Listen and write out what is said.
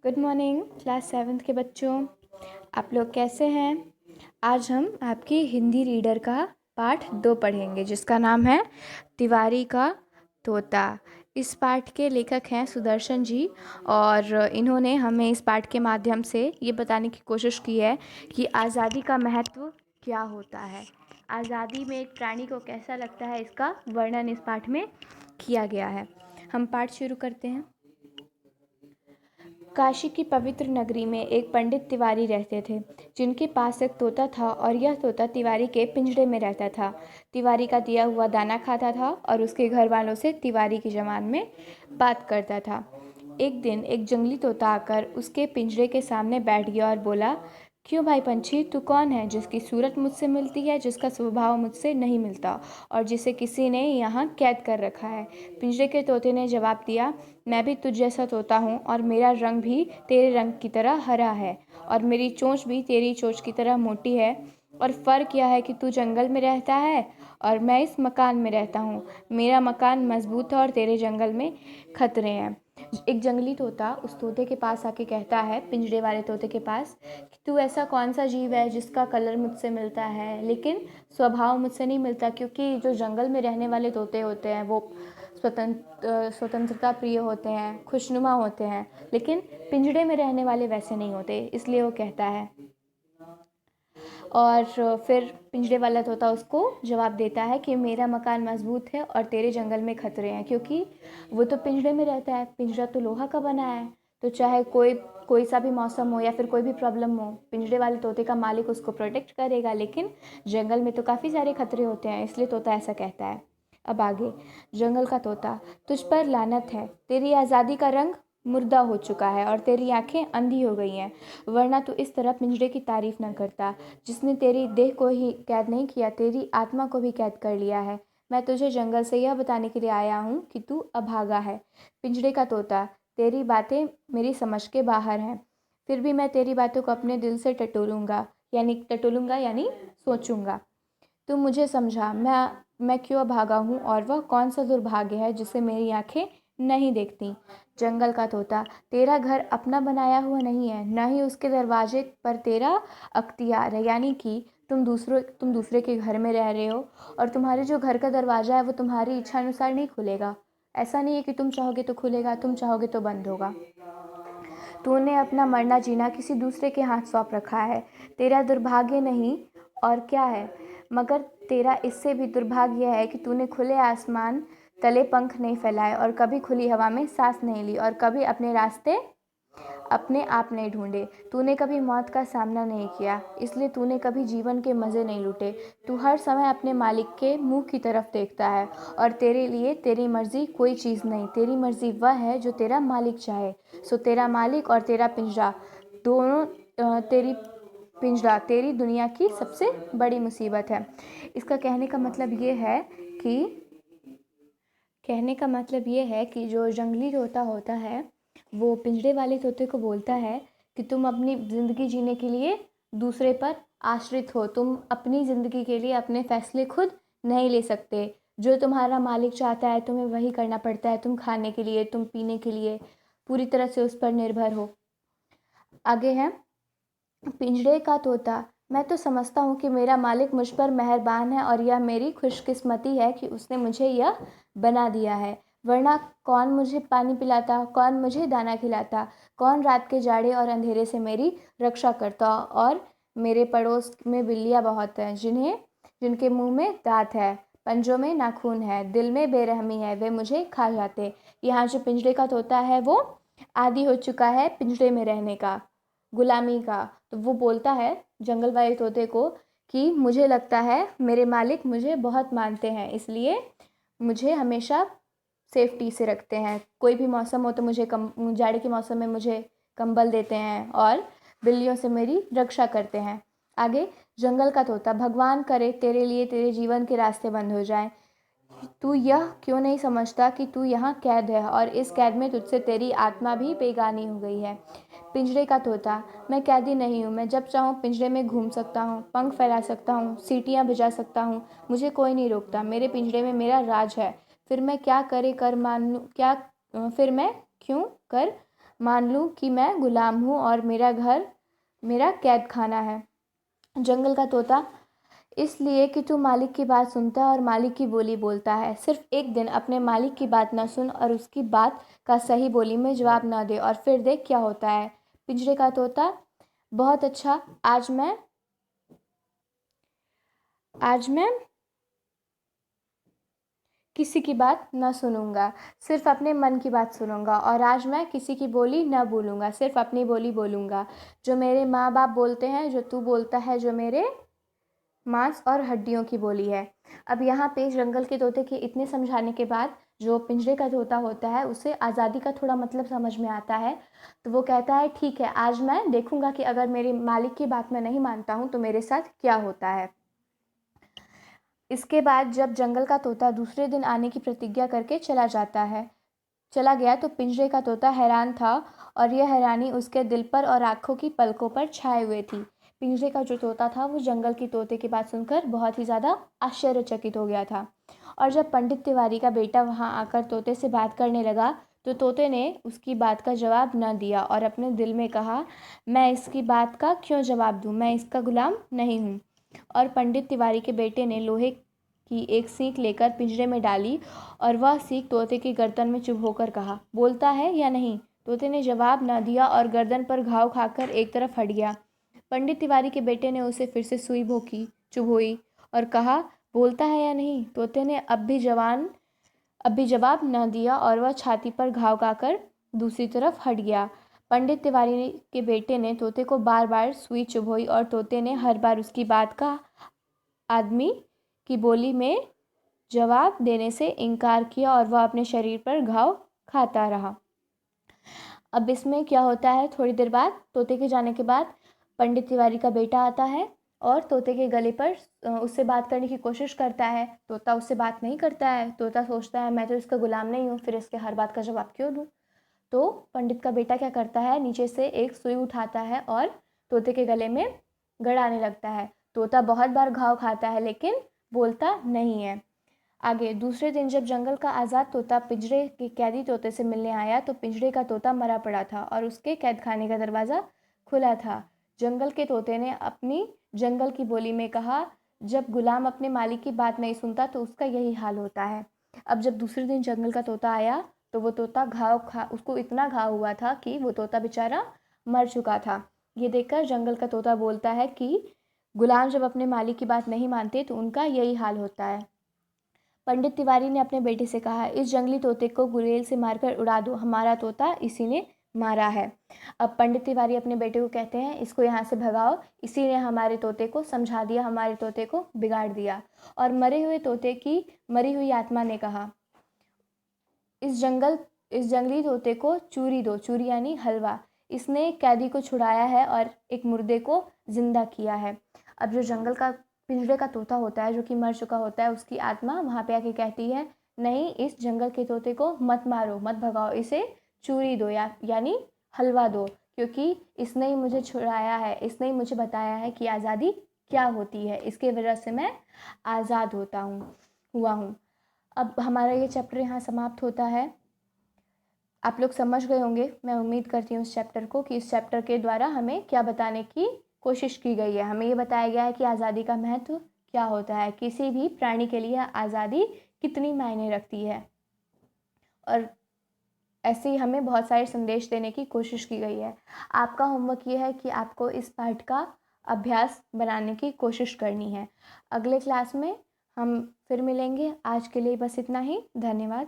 Good morning class 7th के बच्चों। आप लोग कैसे हैं? आज हम आपकी हिंदी रीडर का पाठ 2 पढ़ेंगे जिसका नाम है तिवारी का तोता। इस पाठ के लेखक हैं सुदर्शन जी और इन्होंने हमें इस पाठ के माध्यम से ये बताने की कोशिश की है कि आज़ादी का महत्व क्या होता है। आज़ादी में एक प्राणी को कैसा लगता है, इसका वर्णन इस पाठ में किया गया है। हम पाठ शुरू करते हैं। काशी की पवित्र नगरी में एक पंडित तिवारी रहते थे, जिनके पास एक तोता था और यह तोता तिवारी के पिंजरे में रहता था। तिवारी का दिया हुआ दाना खाता था और उसके घर वालों से तिवारी की ज़बान में बात करता था। एक दिन एक जंगली तोता आकर उसके पिंजरे के सामने बैठ गया और बोला, क्यों भाई पंछी, तू कौन है जिसकी सूरत मुझसे मिलती है, जिसका स्वभाव मुझसे नहीं मिलता और जिसे किसी ने यहाँ कैद कर रखा है? पिंजरे के तोते ने जवाब दिया, मैं भी तुझ जैसा तोता हूँ और मेरा रंग भी तेरे रंग की तरह हरा है और मेरी चोंच भी तेरी चोंच की तरह मोटी है। और फ़र्क यह है कि तू जंगल में रहता है और मैं इस मकान में रहता हूँ। मेरा मकान मजबूत है और तेरे जंगल में खतरे हैं। एक जंगली तोता उस तोते के पास आके कहता है, पिंजरे वाले तोते के पास, कि तू ऐसा कौन सा जीव है जिसका कलर मुझसे मिलता है लेकिन स्वभाव मुझसे नहीं मिलता, क्योंकि जो जंगल में रहने वाले तोते होते हैं वो स्वतंत्रता प्रिय होते हैं, खुशनुमा होते हैं, लेकिन पिंजड़े में रहने वाले वैसे नहीं होते। इसलिए वो कहता है और फिर पिंजरे वाला तोता उसको जवाब देता है कि मेरा मकान मजबूत है और तेरे जंगल में खतरे हैं, क्योंकि वो तो पिंजरे में रहता है। पिंजरा तो लोहा का बना है, तो चाहे कोई सा भी मौसम हो या फिर कोई भी प्रॉब्लम हो, पिंजरे वाले तोते का मालिक उसको प्रोटेक्ट करेगा। लेकिन जंगल में तो काफ़ी सारे खतरे होते हैं, इसलिए तोता ऐसा कहता है। अब आगे, जंगल का तोता, तुझ पर लानत है, तेरी आज़ादी का रंग मुर्दा हो चुका है और तेरी आंखें अंधी हो गई हैं, वरना तू इस तरह पिंजरे की तारीफ न करता। जिसने तेरी देह को ही कैद नहीं किया, तेरी आत्मा को भी कैद कर लिया है। मैं तुझे जंगल से यह बताने के लिए आया हूँ कि तू अभागा है। पिंजरे का तोता, तेरी बातें मेरी समझ के बाहर हैं, फिर भी मैं तेरी बातों को अपने दिल से टटोलूंगा यानी सोचूंगा। तू मुझे समझा, मैं क्यों अभागा हूँ और वह कौन सा दुर्भाग्य है जिसे मेरी आंखें नहीं देखती। जंगल का तोता, तेरा घर अपना बनाया हुआ नहीं है, न ही उसके दरवाजे पर तेरा अख्तियार है, यानी कि तुम दूसरे के घर में रह रहे हो और तुम्हारे जो घर का दरवाज़ा है वो तुम्हारी इच्छा अनुसार नहीं खुलेगा। ऐसा नहीं है कि तुम चाहोगे तो खुलेगा, तुम चाहोगे तो बंद होगा। तूने अपना मरना जीना किसी दूसरे के हाथ सौंप रखा है। तेरा दुर्भाग्य नहीं और क्या है, मगर तेरा इससे भी दुर्भाग्य है कि तूने खुले आसमान तले पंख नहीं फैलाए और कभी खुली हवा में सांस नहीं ली और कभी अपने रास्ते अपने आप नहीं ढूंढे। तूने कभी मौत का सामना नहीं किया, इसलिए तूने कभी जीवन के मज़े नहीं लूटे। तू हर समय अपने मालिक के मुंह की तरफ देखता है और तेरे लिए तेरी मर्जी कोई चीज़ नहीं, तेरी मर्जी वह है जो तेरा मालिक चाहे। सो तेरा मालिक और तेरा पिंजरा दोनों तेरी दुनिया की सबसे बड़ी मुसीबत है। इसका कहने का मतलब ये है कि जो जंगली तोता होता है वो पिंजरे वाले तोते को बोलता है कि तुम अपनी ज़िंदगी जीने के लिए दूसरे पर आश्रित हो, तुम अपनी ज़िंदगी के लिए अपने फैसले खुद नहीं ले सकते। जो तुम्हारा मालिक चाहता है तुम्हें वही करना पड़ता है। तुम खाने के लिए, तुम पीने के लिए पूरी तरह से उस पर निर्भर हो। आगे है, पिंजरे का तोता, मैं तो समझता हूँ कि मेरा मालिक मुझ पर मेहरबान है और यह मेरी खुशकिस्मती है कि उसने मुझे यह बना दिया है, वरना कौन मुझे पानी पिलाता, कौन मुझे दाना खिलाता, कौन रात के जाड़े और अंधेरे से मेरी रक्षा करता। और मेरे पड़ोस में बिल्लियाँ बहुत हैं जिनके मुंह में दांत है, पंजों में नाखून है, दिल में बेरहमी है, वे मुझे खा जाते। यहाँ जो पिंजरे का तोता है वो आदी हो चुका है पिंजरे में रहने का, गुलामी का। तो वो बोलता है जंगल वाले तोते को कि मुझे लगता है मेरे मालिक मुझे बहुत मानते हैं, इसलिए मुझे हमेशा सेफ्टी से रखते हैं। कोई भी मौसम हो तो जाड़े के मौसम में मुझे कंबल देते हैं और बिल्लियों से मेरी रक्षा करते हैं। आगे, जंगल का तोता, भगवान करे तेरे लिए तेरे जीवन के रास्ते बंद हो जाएं। तू यह क्यों नहीं समझता कि तू यहाँ कैद है और इस कैद में तुझसे तेरी आत्मा भी बेगानी हो गई है। पिंजरे का तोता, मैं कैदी नहीं हूँ, मैं जब चाहूँ पिंजरे में घूम सकता हूँ, पंख फैला सकता हूँ, सीटियाँ बजा सकता हूँ, मुझे कोई नहीं रोकता। मेरे पिंजरे में मेरा राज है, फिर मैं क्यों कर मान लूँ कि मैं गुलाम हूँ और मेरा घर मेरा कैद खाना है। जंगल का तोता, इसलिए कि तू मालिक की बात सुनता है और मालिक की बोली बोलता है। सिर्फ एक दिन अपने मालिक की बात न सुन और उसकी बात का सही बोली में जवाब न दे और फिर देख क्या होता है। पिंजरे का तोता, बहुत अच्छा, आज मैं किसी की बात न सुनूंगा, सिर्फ अपने मन की बात सुनूंगा, और आज मैं किसी की बोली न बोलूँगा, सिर्फ अपनी बोली बोलूँगा। जो मेरे माँ बाप बोलते हैं, जो तू बोलता है, जो मेरे मांस और हड्डियों की बोली है। अब यहाँ पे जंगल के तोते के इतने समझाने के बाद जो पिंजरे का तोता होता है उसे आज़ादी का थोड़ा मतलब समझ में आता है। तो वो कहता है ठीक है, आज मैं देखूंगा कि अगर मेरे मालिक की बात मैं नहीं मानता हूँ तो मेरे साथ क्या होता है। इसके बाद जब जंगल का तोता दूसरे दिन आने की प्रतिज्ञा करके चला गया तो पिंजरे का तोता हैरान था और यह हैरानी उसके दिल पर और आँखों की पलकों पर छाए हुए थी। पिंजरे का जो तोता था वो जंगल की तोते की बात सुनकर बहुत ही ज़्यादा आश्चर्यचकित हो गया था। और जब पंडित तिवारी का बेटा वहाँ आकर तोते से बात करने लगा तो तोते ने उसकी बात का जवाब न दिया और अपने दिल में कहा, मैं इसकी बात का क्यों जवाब दूँ, मैं इसका गुलाम नहीं हूँ। और पंडित तिवारी के बेटे ने लोहे की एक सीख लेकर पिंजरे में डाली और वह सीख तोते की गर्दन में चुभोकर कहा, बोलता है या नहीं। तोते ने जवाब न दिया और गर्दन पर घाव खाकर एक तरफ हट गया। पंडित तिवारी के बेटे ने उसे फिर से सुई भोंकी, चुभोई और कहा, बोलता है या नहीं। तोते ने अब भी जवाब न दिया और वह छाती पर घाव खाकर दूसरी तरफ हट गया। पंडित तिवारी के बेटे ने तोते को बार बार सुई चुभोई और तोते ने हर बार उसकी बात का आदमी की बोली में जवाब देने से इनकार किया और वह अपने शरीर पर घाव खाता रहा। अब इसमें क्या होता है, थोड़ी देर बाद तोते के जाने के बाद पंडित तिवारी का बेटा आता है और तोते के गले पर उससे बात करने की कोशिश करता है। तोता उससे बात नहीं करता है। तोता सोचता है मैं तो इसका गुलाम नहीं हूँ, फिर इसके हर बात का जवाब क्यों दूँ। तो पंडित का बेटा क्या करता है, नीचे से एक सुई उठाता है और तोते के गले में गड़ाने लगता है। तोता बहुत बार घाव खाता है लेकिन बोलता नहीं है। आगे दूसरे दिन जब जंगल का आज़ाद तोता पिंजरे के कैदी तोते से मिलने आया तो पिंजरे का तोता मरा पड़ा था और उसके कैद खाने का दरवाज़ा खुला था। जंगल के तोते ने अपनी जंगल की बोली में कहा, जब गुलाम अपने मालिक की बात नहीं सुनता तो उसका यही हाल होता है। अब जब दूसरे दिन जंगल का तोता आया तो वो तोता उसको इतना घाव हुआ था कि वो तोता बेचारा मर चुका था। ये देखकर जंगल का तोता बोलता है कि गुलाम जब अपने मालिक की बात नहीं मानते तो उनका यही हाल होता है। पंडित तिवारी ने अपने बेटे से कहा, इस जंगली तोते को गुलेल से मारकर उड़ा दो, हमारा तोता इसी ने मारा है। अब पंडित तिवारी अपने बेटे को कहते हैं, इसको यहाँ से भगाओ, इसी ने हमारे तोते को समझा दिया, हमारे तोते को बिगाड़ दिया। और मरे हुए तोते की मरी हुई आत्मा ने कहा, इस जंगली तोते को चूरी दो, चूरी यानी हलवा, इसने कैदी को छुड़ाया है और एक मुर्दे को जिंदा किया है। अब जो जंगल का पिंजरे का तोता होता है जो कि मर चुका होता है, उसकी आत्मा वहाँ पे आके कहती है, नहीं, इस जंगल के तोते को मत मारो, मत भगाओ, इसे चूरी दो यानी हलवा दो, क्योंकि इसने ही मुझे छुड़ाया है, इसने ही मुझे बताया है कि आज़ादी क्या होती है, इसके वजह से मैं आज़ाद हुआ हूँ। अब हमारा ये चैप्टर यहाँ समाप्त होता है। आप लोग समझ गए होंगे, मैं उम्मीद करती हूँ इस चैप्टर को, कि इस चैप्टर के द्वारा हमें क्या बताने की कोशिश की गई है। हमें ये बताया गया है कि आज़ादी का महत्व क्या होता है, किसी भी प्राणी के लिए आज़ादी कितनी मायने रखती है, और ऐसे ही हमें बहुत सारे संदेश देने की कोशिश की गई है। आपका होमवर्क ये है कि आपको इस पाठ का अभ्यास बनाने की कोशिश करनी है। अगले क्लास में हम फिर मिलेंगे। आज के लिए बस इतना ही। धन्यवाद।